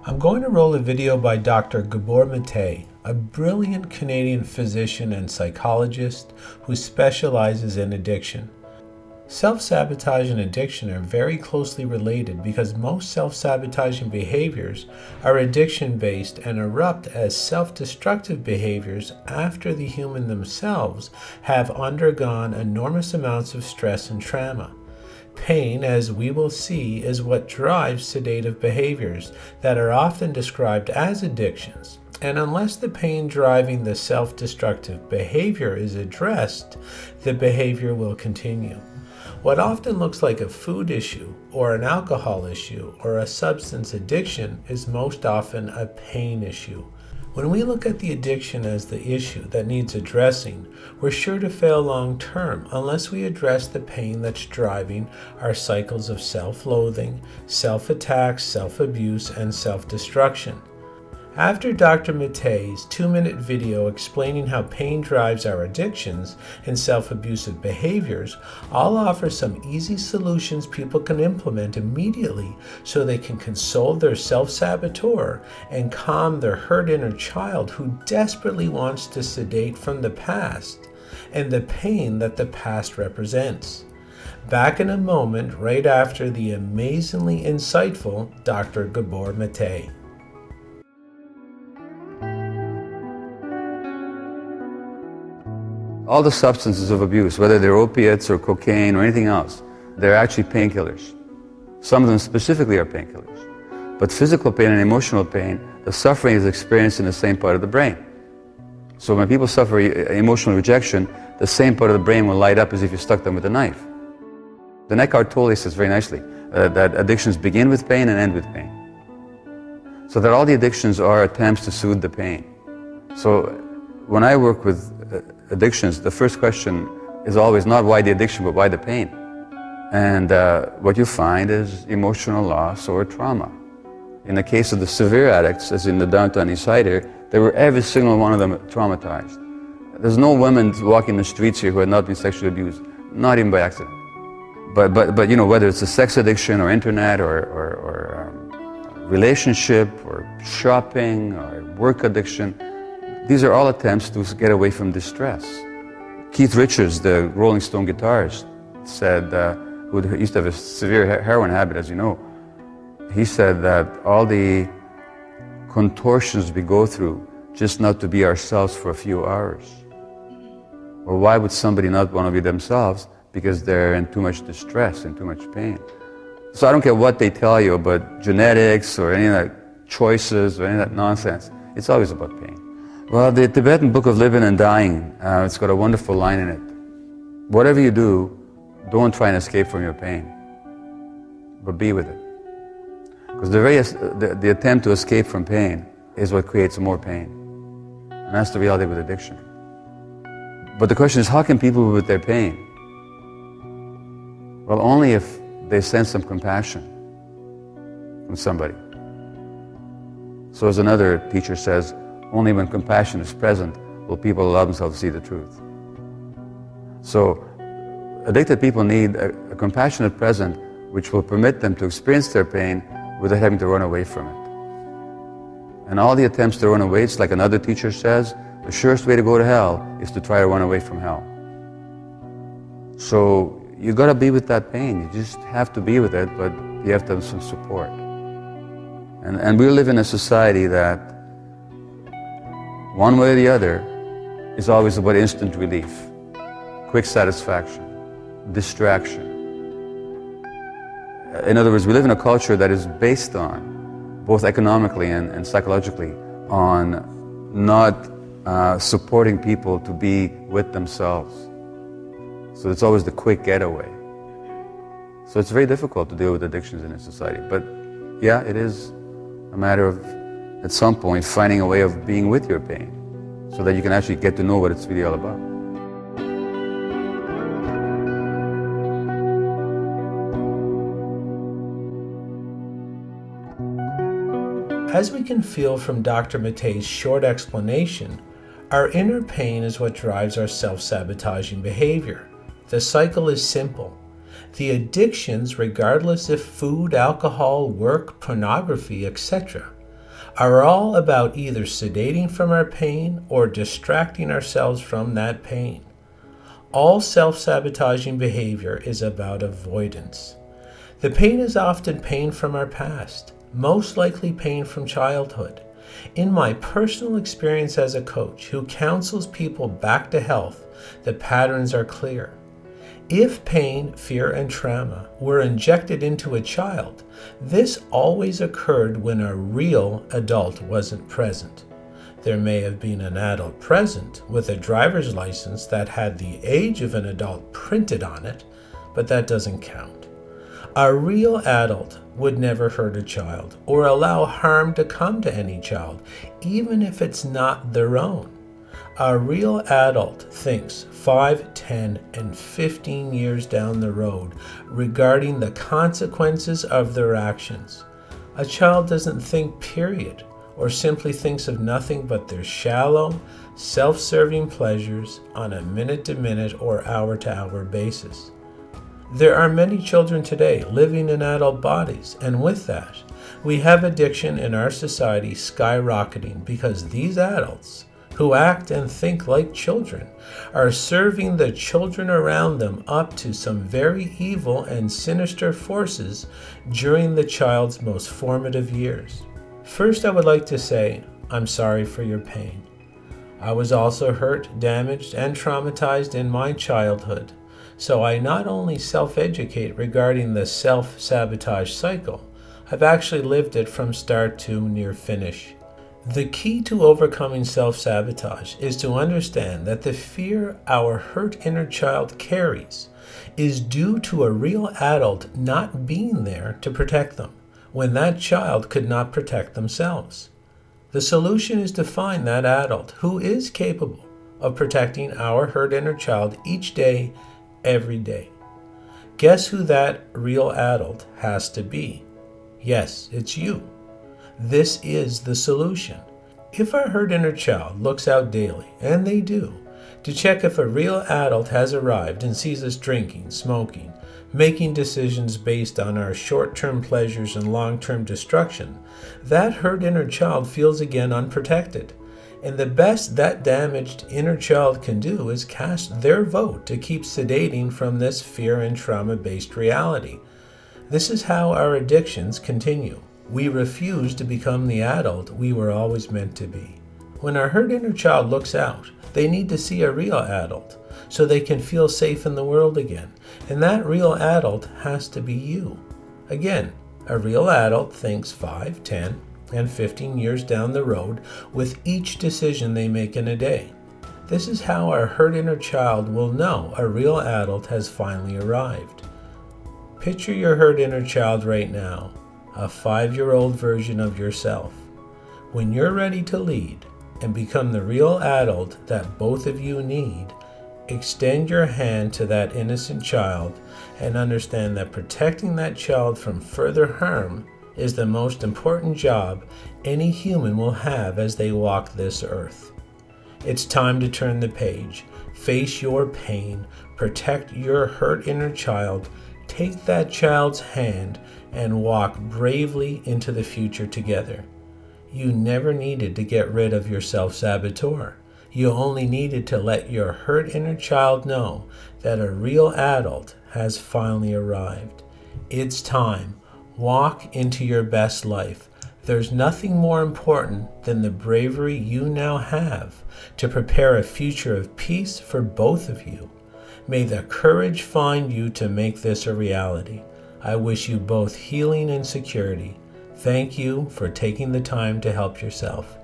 I'm going to roll a video by Dr. Gabor Mate, a brilliant Canadian physician and psychologist who specializes in addiction. Self-sabotage and addiction are very closely related because most self-sabotaging behaviors are addiction-based and erupt as self-destructive behaviors after the human themselves have undergone enormous amounts of stress and trauma. Pain, as we will see, is what drives sedative behaviors that are often described as addictions. And unless the pain driving the self-destructive behavior is addressed, the behavior will continue. What often looks like a food issue, or an alcohol issue, or a substance addiction is most often a pain issue. When we look at the addiction as the issue that needs addressing, we're sure to fail long term unless we address the pain that's driving our cycles of self-loathing, self-attacks, self-abuse, and self-destruction. After Dr. Mate's 2-minute video explaining how pain drives our addictions and self-abusive behaviors, I'll offer some easy solutions people can implement immediately so they can console their self-saboteur and calm their hurt inner child who desperately wants to sedate from the past and the pain that the past represents. Back in a moment right after the amazingly insightful Dr. Gabor Mate. All the substances of abuse, whether they're opiates or cocaine or anything else, they're actually painkillers. Some of them specifically are painkillers. But physical pain and emotional pain, the suffering is experienced in the same part of the brain. So when people suffer emotional rejection, the same part of the brain will light up as if you stuck them with a knife. The Eckhart Tolle says very nicely that addictions begin with pain and end with pain. So that all the addictions are attempts to soothe the pain. So when I work with addictions, the first question is always not why the addiction, but why the pain. And what you find is emotional loss or trauma. In the case of the severe addicts, as in the downtown East Side here, they were every single one of them traumatized. There's no women walking the streets here who had not been sexually abused, not even by accident. But you know, whether it's a sex addiction or internet or relationship or shopping or work addiction, these are all attempts to get away from distress. Keith Richards, the Rolling Stone guitarist, said, who used to have a severe heroin habit, as you know, he said that all the contortions we go through just not to be ourselves for a few hours. Or why would somebody not want to be themselves? Because they're in too much distress and too much pain. So I don't care what they tell you about genetics or any of that choices or any of that nonsense. It's always about pain. Well, the Tibetan Book of Living and Dying, it's got a wonderful line in it. Whatever you do, don't try and escape from your pain, but be with it. Because the attempt to escape from pain is what creates more pain. And that's the reality with addiction. But the question is, how can people be with their pain? Well, only if they sense some compassion from somebody. So as another teacher says, only when compassion is present will people allow themselves to see the truth. So addicted people need a compassionate present which will permit them to experience their pain without having to run away from it. And all the attempts to run away, it's like another teacher says, the surest way to go to hell is to try to run away from hell. So you got to be with that pain. You just have to be with it, but you have to have some support. And we live in a society that one way or the other is always about instant relief, quick satisfaction, distraction. In other words, we live in a culture that is based on, both economically and psychologically, on not supporting people to be with themselves. So it's always the quick getaway. So it's very difficult to deal with addictions in a society. But yeah, it is a matter of, at some point, finding a way of being with your pain so that you can actually get to know what it's really all about. As we can feel from Dr. Mate's short explanation, our inner pain is what drives our self-sabotaging behavior. The cycle is simple. The addictions, regardless if food, alcohol, work, pornography, etc., are all about either sedating from our pain or distracting ourselves from that pain. All self-sabotaging behavior is about avoidance. The pain is often pain from our past, most likely pain from childhood. In my personal experience as a coach who counsels people back to health, the patterns are clear. If pain, fear, and trauma were injected into a child, this always occurred when a real adult wasn't present. There may have been an adult present with a driver's license that had the age of an adult printed on it, but that doesn't count. A real adult would never hurt a child or allow harm to come to any child, even if it's not their own. A real adult thinks 5, 10, and 15 years down the road regarding the consequences of their actions. A child doesn't think, period, or simply thinks of nothing but their shallow, self-serving pleasures on a minute-to-minute or hour-to-hour basis. There are many children today living in adult bodies, and with that, we have addiction in our society skyrocketing because these adults, who act and think like children, are serving the children around them up to some very evil and sinister forces during the child's most formative years. First, I would like to say, I'm sorry for your pain. I was also hurt, damaged, and traumatized in my childhood, so I not only self-educate regarding the self-sabotage cycle, I've actually lived it from start to near finish. The key to overcoming self-sabotage is to understand that the fear our hurt inner child carries is due to a real adult not being there to protect them when that child could not protect themselves. The solution is to find that adult who is capable of protecting our hurt inner child each day, every day. Guess who that real adult has to be? Yes, it's you. This is the solution. If our hurt inner child looks out daily, and they do, to check if a real adult has arrived and sees us drinking, smoking, making decisions based on our short-term pleasures and long-term destruction, that hurt inner child feels again unprotected. And the best that damaged inner child can do is cast their vote to keep sedating from this fear and trauma-based reality. This is how our addictions continue. We refuse to become the adult we were always meant to be. When our hurt inner child looks out, they need to see a real adult so they can feel safe in the world again. And that real adult has to be you. Again, a real adult thinks 5, 10, and 15 years down the road with each decision they make in a day. This is how our hurt inner child will know a real adult has finally arrived. Picture your hurt inner child right now, a 5-year-old version of yourself. When you're ready to lead and become the real adult that both of you need, extend your hand to that innocent child and understand that protecting that child from further harm is the most important job any human will have as they walk this earth. It's time to turn the page, face your pain, protect your hurt inner child, take that child's hand, and walk bravely into the future together. You never needed to get rid of your self-saboteur. You only needed to let your hurt inner child know that a real adult has finally arrived. It's time. Walk into your best life. There's nothing more important than the bravery you now have to prepare a future of peace for both of you. May the courage find you to make this a reality. I wish you both healing and security. Thank you for taking the time to help yourself.